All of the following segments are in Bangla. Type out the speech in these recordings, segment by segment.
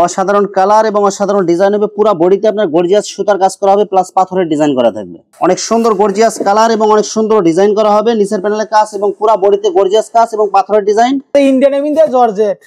অসাধারণ কালার এবং অসাধারণ ডিজাইন হবে। পুরো বডিতে আপনার গর্জিয়াস সুতার কাজ করা হবে, প্লাস পাথরের ডিজাইন করা থাকবে। অনেক সুন্দর গর্জিয়াস কালার এবং অনেক সুন্দর ডিজাইন করা হবে। নিচের প্যানেলে কাজ এবং পুরো বডিতে গর্জিয়াস কাজ এবং পাথরের ডিজাইন। ইন্ডিয়ান জর্জেট,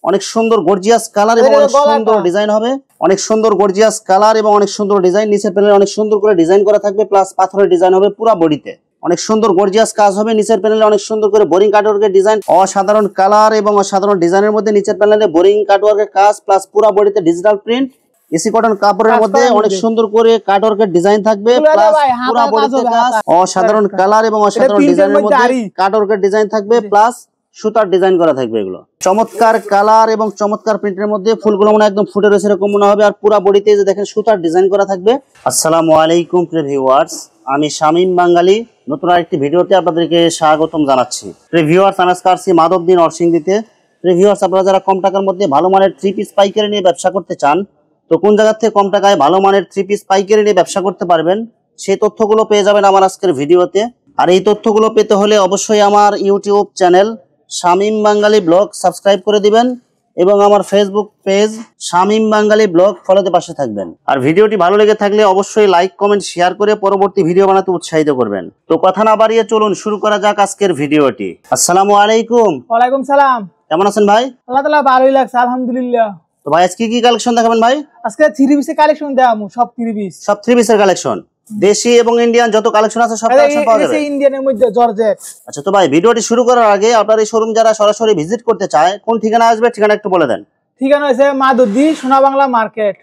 অনেক সুন্দর গর্জিয়াস কালার এবং অনেক সুন্দর ডিজাইন হবে। অনেক সুন্দর গর্জিয়াস কালার এবং অনেক সুন্দর ডিজাইন। নিচের প্যানেলে অনেক সুন্দর করে ডিজাইন করা থাকবে, প্লাস পাথরের ডিজাইন হবে। পুরো বডিতে অনেক সুন্দর গর্জিয়াস কাজ হবে। নিচের প্যানেলে অনেক সুন্দর করে বোরিং কাটওয়ার্কের ডিজাইন। অসাধারণ কালার এবং অসাধারণ ডিজাইনের মধ্যে নিচের প্যানেলে বোরিং কাটওয়ার্কের কাজ, প্লাস পুরো বডিতে ডিজিটাল প্রিন্ট। এসি কটন কাপড়ের মধ্যে অনেক সুন্দর করে কাটওয়ার্কের ডিজাইন থাকবে, প্লাস পুরো বডিতে কাজ। অসাধারণ কালার এবং অসাধারণ ডিজাইনের মধ্যে কাটওয়ার্কের ডিজাইন থাকবে, প্লাস সুতার ডিজাইন করা থাকবে। এগুলো চমৎকার কালার এবং চমৎকার প্রিন্টের মধ্যে ফুলগুলো মনে একদম ফুটে রয়েছে এরকম মনে হবে। আর পুরো বডিতে যে দেখেন সুতার ডিজাইন করা থাকবে। আসসালামু আলাইকুম প্রিয় ভিউয়ার্স, আমি শামীম বাঙালি নতুন আরেকটি ভিডিওতে আপনাদেরকে স্বাগতম জানাচ্ছি। প্রিয় ভিউয়ার্স, আমি আজকে আসছি মাধবদী নরসিংদীতে। প্রিয় ভিউয়ার্স, আপনারা যারা কম টাকার মধ্যে ভালো মানের 3 পিস পাইকারি নিয়ে ব্যবসা করতে চান, তো কোন জায়গা থেকে কম টাকায় ভালো মানের 3 পিস পাইকারি নিয়ে ব্যবসা করতে পারবেন, সেই তথ্যগুলো পেয়ে যাবেন আমার আজকের ভিডিওতে। আর এই তথ্যগুলো পেতে হলে অবশ্যই আমার ইউটিউব চ্যানেল শামীম বাঙালি ব্লগ সাবস্ক্রাইব করে দিবেন এবং আমার ফেসবুক পেজ শামীম বাঙালি ব্লগ ফলোতে পাশে থাকবেন। আর ভিডিওটি ভালো লেগে থাকলে অবশ্যই লাইক কমেন্ট শেয়ার করে পরবর্তী ভিডিও বানাতে উৎসাহিত করবেন। তো কথা না বাড়িয়ে চলুন শুরু করা যাক আজকের ভিডিওটি। আসসালামু আলাইকুম। ওয়ালাইকুম সালাম। কেমন আছেন ভাই? আল্লাহ তাআলা ভালোই লাগছে আলহামদুলিল্লাহ। তো ভাই আজকে কি কালেকশন দেখাবেন ভাই? আজকে 3 পিসের কালেকশন দেখাবো, সব 3 পিস। সব 3 পিসের কালেকশন, দেশি এবং ইন্ডিয়ান যত কালেকশন আছে সব কালেকশন পাওয়া যাবে। এই ইন্ডিয়ানের মধ্যে জর্জেট। আচ্ছা, তো ভাই ভিডিওটি শুরু করার আগে আপনার এই শোরুম যারা সরাসরি ভিজিট করতে চায় কোন ঠিকানা আসবে, ঠিকানা একটু বলে দেন। ঠিকানা হইছে মাধবদী সোনা বাংলা মার্কেট,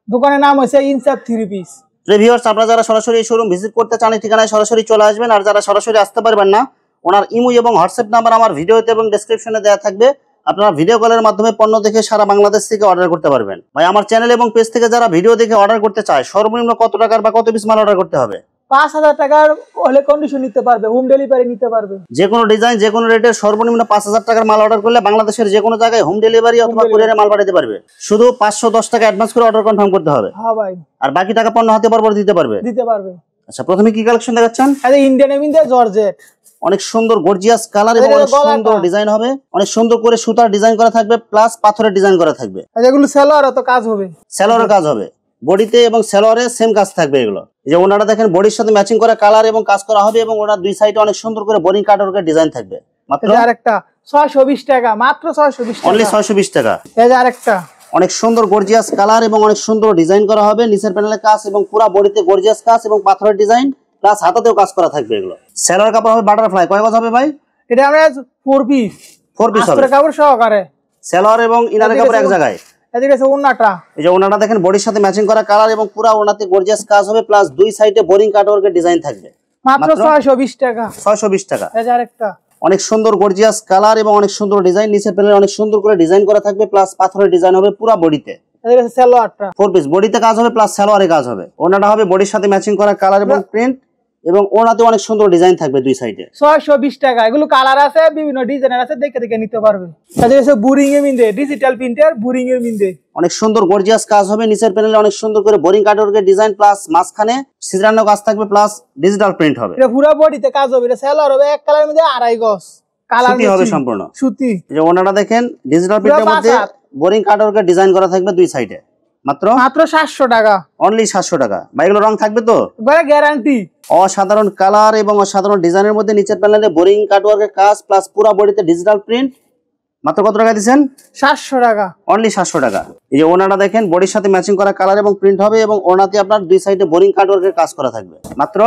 দোকানের নাম হইছে ইনসাফ 3 পিস। ভিউয়ার্স, আপনারা যারা সরাসরি এই শোরুম ভিজিট করতে চান এই ঠিকানায় সরাসরি চলে আসবেন। আর যারা সরাসরি আসতে পারবেন না, ওনার ইমো এবং হোয়াটসঅ্যাপ নাম্বার আমার ভিডিওতে এবং ডেসক্রিপশনে দেওয়া থাকবে। আপনারা ভিডিও কলের মাধ্যমে পণ্য দেখে সারা বাংলাদেশ থেকে অর্ডার করতে পারবেন। ভাই আমার চ্যানেল এবং পেজ থেকে যারা ভিডিও দেখে অর্ডার করতে চায় সর্বনিম্ন কত টাকার বা কত পিস মাল অর্ডার করতে হবে? 5000 টাকার হলে কন্ডিশন নিতে পারবে, হোম ডেলিভারি নিতে পারবে। যে কোনো ডিজাইন যে কোনো রেটের সর্বনিম্ন 5000 টাকার মাল অর্ডার করলে বাংলাদেশের যে কোনো জায়গায় হোম ডেলিভারি অথবা কুরিয়ারে মাল পাঠাতে পারবে। শুধু 510 টাকা অ্যাডভান্স করে অর্ডার কনফার্ম করতে হবে। হ্যাঁ ভাই। আর বাকি টাকা পণ্য হাতে পর দিতে পারবে। আচ্ছা, প্রথমে কি কালেকশন দেখাচ্ছেন? ইন্ডিয়ান জর্জেট, অনেক সুন্দর গর্জিয়াস কালার এবং অনেক সুন্দর ডিজাইন হবে। অনেক সুন্দর করে সুতার ডিজাইন করা থাকবে, প্লাস পাথরের ডিজাইন করা থাকবে। এগুলো সেলোয়ারও তো কাজ হবে, সেলোয়ারের কাজ হবে। বডিতে এবং সেলোয়ারে সেম কাজ থাকবে। এগুলো যে ওনারা দেখেন বডির সাথে ম্যাচিং করা কালার এবং কাজ করা হবে এবং ওনার দুই সাইডে অনেক সুন্দর করে বোরিং কাটওয়ার্কের ডিজাইন থাকবে। মাত্র আরেকটা 620 টাকা, মাত্র 620 টাকা, অনলি 620 টাকা। এই যে আরেকটা অনেক সুন্দর গর্জিয়াস কালার এবং অনেক সুন্দর ডিজাইন করা হবে। নিচের প্যানেলে কাজ এবং পুরো বডিতে গর্জিয়াস কাজ এবং পাথরের ডিজাইন, প্লাস হাতাতেও কাজ করা থাকবে। এগুলো সেলোয়ার কাপড় হবে বাটারফ্লাই। কয় গজ হবে ভাই? এটা আমরা 4 পিস হবে, কাপড় সহকারে সেলোয়ার এবং ইনারের কাপড় এক জায়গায়। এদিকে আছে ওন্নাটা, এই যে ওন্নাটা দেখেন বডির সাথে ম্যাচিং করা কালার এবং পুরো ওন্নাতে গর্জিয়াস কাজ হবে, প্লাস দুই সাইডে বোরিং কাটওয়ার্কের ডিজাইন থাকবে। মাত্র 620 টাকা। 620 টাকা। এই যে আরেকটা অনেক সুন্দর গর্জিয়াস কালার এবং অনেক সুন্দর ডিজাইন। নিচের প্যানেলে অনেক সুন্দর করে ডিজাইন করা থাকবে, প্লাস পাথরের ডিজাইন হবে পুরো বডিতে। এদিকে আছে সেলোয়ারটা 4 পিস, বডিতে কাজ হবে প্লাস সেলোয়ারে কাজ হবে। ওন্নাটা হবে বডির সাথে ম্যাচিং করা কালার এবং প্রিন্ট এবং ওনাতে অনেক সুন্দর ডিজাইন থাকবে দুই সাইডে। 620 টাকা। এগুলো কালার আছে, বিভিন্ন ডিজাইনের আছে, দেখে দেখে নিতে পারবে। তাহলে বুরিং এর মিন্দে, ডিজিটাল প্রিন্টার বুরিং এর মিন্দে অনেক সুন্দর গর্জিয়াস কাজ হবে। নিচের প্যানেলে অনেক সুন্দর করে বোরিং কাটওয়ার্কের ডিজাইন, প্লাস মাঝখানে সিজরানো কাজ থাকবে, প্লাস ডিজিটাল প্রিন্ট হবে। এটা পুরো বডিতে কাজ হবে। এটা সেলোয়ার হবে এক কালারের মধ্যে 2.5 গজ কালার হবে সম্পূর্ণ সুতি। এই যে ওনাটা দেখেন ডিজিটাল প্রিন্টের মধ্যে বোরিং কাটওয়ার্কের ডিজাইন করা থাকবে দুই সাইডে। মাত্র 700 টাকা, অনলি 700 টাকা। ভাই এগুলো রং থাকবে তো? একবারে গ্যারান্টি। অসাধারণ কালার এবং অসাধারণ ডিজাইনের মধ্যে নিচের প্যানেলে বোরিং কাটওয়ার্কের কাজ, প্লাস পুরো বডিতে ডিজিটাল প্রিন্ট। মাত্র কত টাকা দিবেন? 700 টাকা, অনলি 700 টাকা। এই যে ওনাটা দেখেন বডির সাথে ম্যাচিং করা কালার এবং প্রিন্ট হবে এবং ওনাতে আপনার দুই সাইডে বোরিং কাটওয়ার্কের কাজ করা থাকবে। মাত্র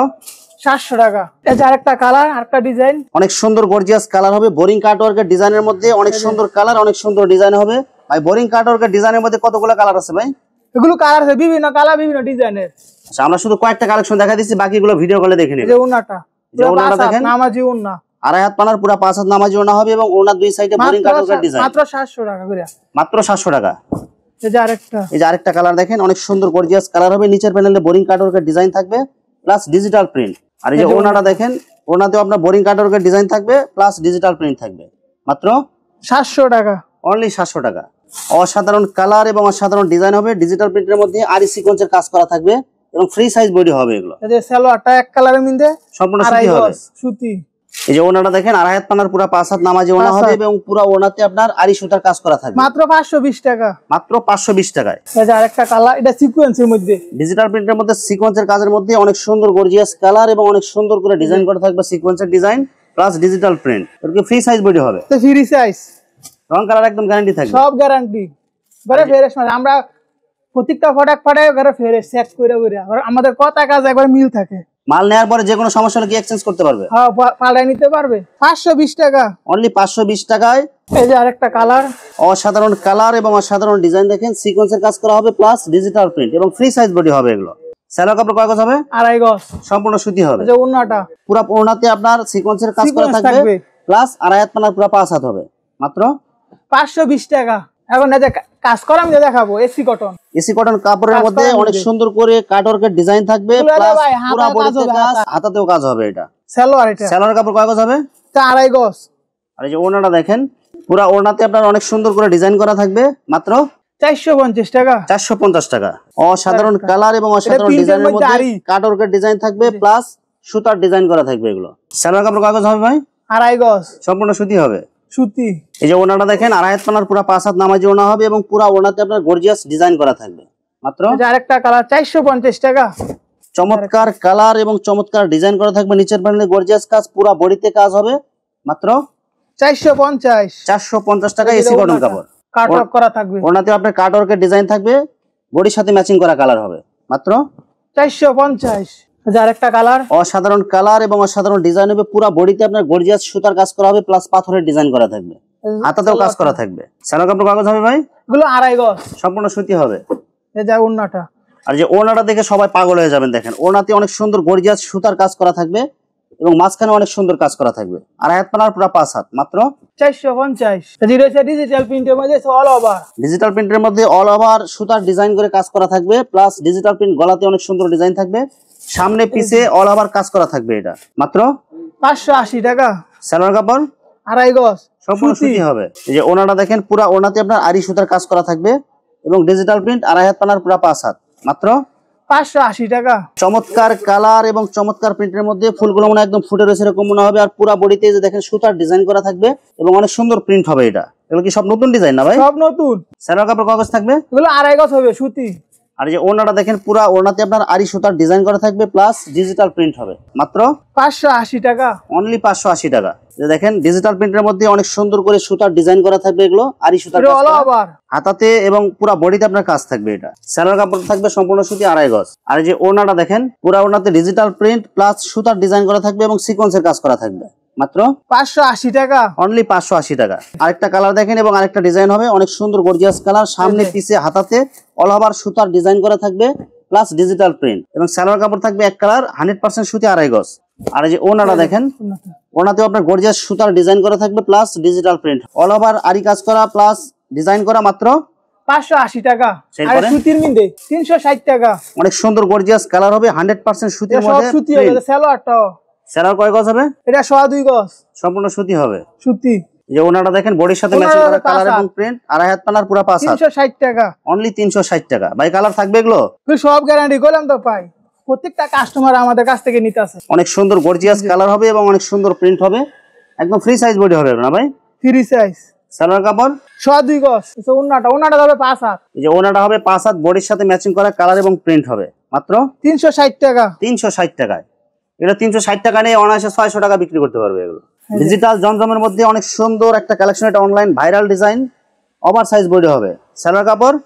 700 টাকা। এই যে আরেকটা কালার, আরেকটা ডিজাইন, অনেক সুন্দর গর্জিয়াস কালার হবে। বোরিং কাটওয়ার্কের ডিজাইনের মধ্যে অনেক সুন্দর কালার, অনেক সুন্দর ডিজাইন হবে। ভাই বোরিং কাটওয়ার্কের ডিজাইনের মধ্যে কতগুলো কালার আছে ভাই? এগুলো কালার আছে বিভিন্ন কালার, বিভিন্ন ডিজাইনের। আচ্ছা, আমরা শুধু কয়েকটা কালেকশন দেখা দিচ্ছি, বাকিগুলো ভিডিও কলে দেখে নিন। এই যে ওন্নাটা, যে ওন্নাটা দেখেন নামাজি ওন্না, 2.5 হাত পানার পুরো 5 হাত নামাজি ওন্না হবে এবং ওন্নার দুই সাইডে বোরিং কাটওয়ার্কের ডিজাইন। মাত্র 700 টাকা করে। মাত্র 700 টাকা। এই যে আরেকটা কালার দেখেন অনেক সুন্দর গর্জিয়াস কালার হবে। নিচের প্যানেলে বোরিং কাটওয়ার্কের ডিজাইন থাকবে, প্লাস ডিজিটাল প্রিন্ট। আর এই যে ওন্নাটা দেখেন, ওন্নাতেও আপনার বোরিং কাটওয়ার্কের ডিজাইন থাকবে, প্লাস ডিজিটাল প্রিন্ট থাকবে। মাত্র 700 টাকা, অনলি 700 টাকা। অসাধারণ কালার এবং অসাধারণ ডিজাইন হবে। ডিজিটাল প্রিন্টের মধ্যে আরি সিকোয়েন্সের কাজ করা থাকবে এবং ফ্রি সাইজ বডি হবে। এগুলো এই যে সালোয়ারটা এক কালারের মধ্যে সম্পূর্ণ সুতি হবে, সুতি। এই যে ওনাটা দেখেন আড়াই হাত পানার পুরো 5 হাত নামাজি ওনা হবে এবং পুরো ওনাতে আপনার আড়ি সুতার কাজ করা থাকবে মাত্র 520 টাকা। মাত্র 520 টাকায়। এই যে আরেকটা কালার, এটা সিকোয়েন্সের মধ্যে, ডিজিটাল প্রিন্টের মধ্যে সিকোয়েন্সের কাজের মধ্যে অনেক সুন্দর গর্জিয়াস কালার এবং অনেক সুন্দর করে ডিজাইন করা থাকবে, সিকোয়েন্সের ডিজাইন প্লাস ডিজিটাল প্রিন্ট। এর কি ফ্রি সাইজ বডি হবে, তো ফ্রি সাইজ, রং কালার একদম গ্যারান্টি থাকবে, সব গ্যারান্টি। ঘরে ফেরেশ মানে আমরা প্রত্যেকটা প্রোডাক্ট পাঠাই ঘরে ফেরেশ চেক করে করে, আর আমাদের কথা কাজ একবার মিল থাকে। মাল নেওয়ার পরে যে কোনো সমস্যা হলে কি এক্সচেঞ্জ করতে পারবে? হ্যাঁ, পাল্টাই নিতে পারবে। 520 টাকা, অনলি 520 টাকায়। এই যে আরেকটা কালার, অসাধারণ কালার এবং অসাধারণ ডিজাইন দেখেন, সিকোয়েন্সের কাজ করা হবে প্লাস ডিজিটাল প্রিন্ট এবং ফ্রি সাইজ বডি হবে। এগুলো সেলোয়ার কাপড় কয় গজ হবে? 2.5 গজ, সম্পূর্ণ সুতি হবে। এই যে ওন্নাটা পুরো ওড়নাতে আপনার সিকোয়েন্সের কাজ করা থাকবে প্লাস আড়াই হাত পানার পুরো 5 হাত হবে, মাত্র 520 টাকা। এখন এই যে কাজ করা আমি দেখাবো, এসি কটন। এসি কটন কাপড়ের মধ্যে অনেক সুন্দর করে কাটওয়ার্কের ডিজাইন থাকবে প্লাস পুরো বডিতে কাজ, হাতাতেও কাজ হবে। এটা সেলোয়ার, এটা সেলোয়ার কাপড় কয় গজ হবে? 2.5 গজ। আর এই যে ওড়নাটা দেখেন, পুরো ওড়নাতে আপনার অনেক সুন্দর করে ডিজাইন করা থাকবে, মাত্র 450 টাকা। 450 টাকা। অসাধারণ কালার এবং অসাধারণ ডিজাইনের মধ্যে কাটওয়ার্কের ডিজাইন থাকবে প্লাস সুতার ডিজাইন করা থাকবে। এগুলো সেলোয়ার কাপড় কয় গজ হবে ভাই? 2.5 গজ, সম্পূর্ণ সুতি হবে, সুতি। এই যে ওড়নাটা দেখেন আড়াই হাত পানার পুরো 5 হাত নামাজি ওড়না হবে এবং পুরো ওড়নাতে আপনার গর্জিয়াস ডিজাইন করা থাকবে, মাত্র। আরেকটা কালার 450 টাকা। চমৎকার কালার এবং চমৎকার ডিজাইন করা থাকবে, নিচের প্যানেলে গর্জিয়াস কাজ, পুরো বডিতে কাজ হবে, মাত্র 450 টাকা। এসি কটন কাপড় কাটওয়ার্ক করা থাকবে, ওড়নাতে আপনার কাটওয়ার্কের ডিজাইন থাকবে, বডির সাথে ম্যাচিং করা কালার হবে, মাত্র 450। আরেকটা কালার, অসাধারণ কালার এবং অসাধারণ ডিজাইন হবে, পুরো বডিতে আপনার গর্জিয়াস সুতার কাজ করা হবে প্লাস পাথরের ডিজাইন করা থাকবে, হাতাতেও কাজ করা থাকবে। সেলোয়ার কাপড় কাগজ হবে ভাই? এগুলো 2.5 গজ, সম্পূর্ণ সুতি হবে। এই যে ওড়নাটা, আর যে ওড়নাটা দেখে সবাই পাগল হয়ে যাবেন, দেখেন ওড়নাতে অনেক সুন্দর গর্জিয়াস সুতার কাজ করা থাকবে এবং মাঝখানে অনেক সুন্দর কাজ করা থাকবে, আড়াই হাত পানার পুরো 5 হাত, মাত্র 450। ডিজিটাল প্রিন্টের মধ্যে অল ওভার, ডিজিটাল প্রিন্টের মধ্যে অল ওভার সুতার ডিজাইন করে কাজ করা থাকবে প্লাস ডিজিটাল প্রিন্ট, গলাতে অনেক সুন্দর ডিজাইন থাকবে, সামনে পিছে অল ওভার কাজ করা থাকবে। এটা মাত্র 580 টাকা। সেলোয়ার কাপড় 2.5 গজ, সম্পূর্ণ সুতি হবে। এই যে ওড়নাটা দেখেন, পুরো ওড়নাতে আপনার আড়ি সুতার কাজ করা থাকবে এবং ডিজিটাল প্রিন্ট, আড়াই হাত পানার পুরো 5 হাত, মাত্র 580 টাকা। চমৎকার কালার এবং চমৎকার প্রিন্টের মধ্যে ফুলগুলো মনে একদম ফুটে রয়েছে এরকম মনে হবে, আর পুরো বডিতে যে দেখেন সুতার ডিজাইন করা থাকবে এবং অনেক সুন্দর প্রিন্ট হবে। এটা এগুলো কি সব নতুন ডিজাইন না ভাই? সব নতুন। সেলোয়ার কাপড় কাগজ থাকবে, এগুলো 2.5 গজ হবে, সুতি। আর যে ওড়নাটা দেখেন, পুরো ওড়নাতে আপনার আড়ি সুতার ডিজাইন করা থাকবে প্লাস ডিজিটাল প্রিন্ট হবে, মাত্র 580 টাকা। অনলি 580 টাকা। যে দেখেন ডিজিটাল প্রিন্টের মধ্যে অনেক সুন্দর করে সুতার ডিজাইন করা থাকবে, এগুলো আড়ি সুতার হাতাতে এবং পুরো বডিতে আপনার কাজ থাকবে। এটা সেলোয়ার কাপড় থাকবে সম্পূর্ণ সুতি 2.5 গজ। আর যে ওড়নাটা দেখেন, পুরো ওড়নাতে ডিজিটাল প্রিন্ট প্লাস সুতার ডিজাইন করা থাকবে এবং সিকোয়েন্সের কাজ করা থাকবে, মাত্র 580 টাকা। অনলি 580 টাকা। আরেকটা কালার দেখেন এবং আরেকটা ডিজাইন হবে, অনেক সুন্দর গর্জিয়াস কালার, সামনে পিছে হাতাতে অল ওভার সুতার ডিজাইন করা থাকবে প্লাস ডিজিটাল প্রিন্ট এবং সেলোয়ার কাপড় থাকবে এক কালার 100% সুতি 2.5 গজ। আর এই যে ওড়নাটা দেখেন, ওড়নাতেও আপনার গর্জিয়াস সুতার ডিজাইন করা থাকবে plus digital print, all over আড়ি কাজ করা প্লাস ডিজাইন করা, মাত্র 580 টাকা। আর সুতির মধ্যে 360 টাকা। অনেক সুন্দর গর্জিয়াস কালার হবে, 100% সুতির মধ্যে সুতি হবে। সেলোয়ারটাও, সেলোয়ার কয় গজ হবে? এটা 2.5 গজ, সম্পূর্ণ সুতি হবে, সুতি। যে ওনাটা দেখেন বডির সাথে ম্যাচিং করা কালার এবং প্রিন্ট, আড়াই হাত পানার পুরো 5 হাত, 360 টাকা। অনলি 360 টাকা। ভাই কালার থাকবে এগুলো? সব গ্যারান্টি করলাম তো পাই, প্রত্যেকটা কাস্টমার আমাদের কাছ থেকে নিতে আসে। অনেক সুন্দর গর্জিয়াস কালার হবে এবং অনেক সুন্দর প্রিন্ট হবে, একদম ফ্রি সাইজ বডি হবে না ভাই? Free size. সেলোয়ার কাপড় 2.5 গজ। ওনাটা হবে 5 হাত, এই যে ওনাটা হবে 5 হাত, বডির সাথে ম্যাচিং করা কালার এবং প্রিন্ট হবে, মাত্র 360 টাকা। 360 টাকায়। এটা 360 টাকা নিয়ে অনায়াসে 600 টাকা বিক্রি করতে পারবে। এগুলো ডিজিটাল জমজমের মধ্যে অনেক সুন্দর একটা কালেকশন, এটা online viral design, over size body হবে। সেলোয়ার কাপড়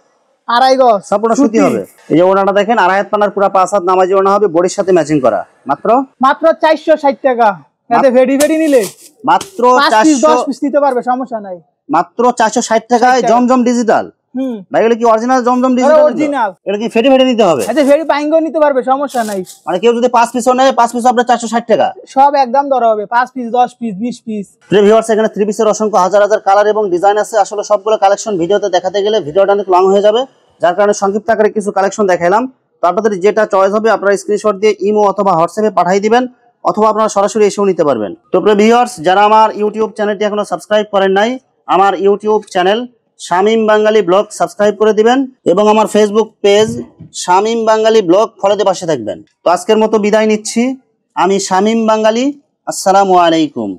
2.5 গজ, সম্পূর্ণ সুতি হবে। এই যে ওনাটা দেখেন, আড়াই হাত পানার পুরো 5 হাত নামাজি ওনা হবে, বডির সাথে ম্যাচিং করা, মাত্র 460 টাকা। এতে ভেডি নিলে মাত্র 410 পিস নিতে পারবে, সমস্যা নাই, মাত্র 460 টাকায় জমজম ডিজিটাল। ভাই এগুলো কি অরিজিনাল জমজম ডিজিটাল? অরিজিনাল। এটা কি ফেটে নিতে হবে? আচ্ছা, ভেডি বাইঙ্গো নিতে পারবে, সমস্যা নাই। মানে কেউ যদি 5 পিসও নেয়, 5 পিস আপনার 460 টাকা, সব একদম ধরা হবে। 5 পিস, 10 পিস, 20 পিস। প্রিয় ভিউয়ার্স, এখানে 3 পিসের অসংখ্য হাজার হাজার কালার এবং ডিজাইন আছে। আসলে সবগুলো কালেকশন ভিডিওতে দেখাতে গেলে ভিডিওটা অনেক লং হয়ে যাবে, যার কারণে সংক্ষিপ্ত আকারে কিছু কালেকশন দেখাইলাম। তো আপনাদের যেটা চয়েস হবে আপনারা স্ক্রিনশট দিয়ে ইমো অথবা হোয়াটসঅ্যাপে পাঠিয়ে দিবেন, অথবা আপনারা সরাসরি এসেও নিতে পারবেন। তো প্রিয় ভিউয়ার্স, যারা আমার ইউটিউব চ্যানেলটি এখনো সাবস্ক্রাইব করেন নাই, আমার ইউটিউব চ্যানেল শামীম বাঙালি ব্লগ সাবস্ক্রাইব করে দিবেন এবং আমার ফেসবুক পেজ শামীম বাঙালি ব্লগ ফলোতে পাশে থাকবেন। তো আজকের মতো বিদায় নিচ্ছি, আমি শামীম বাঙালি। আসসালামু আলাইকুম।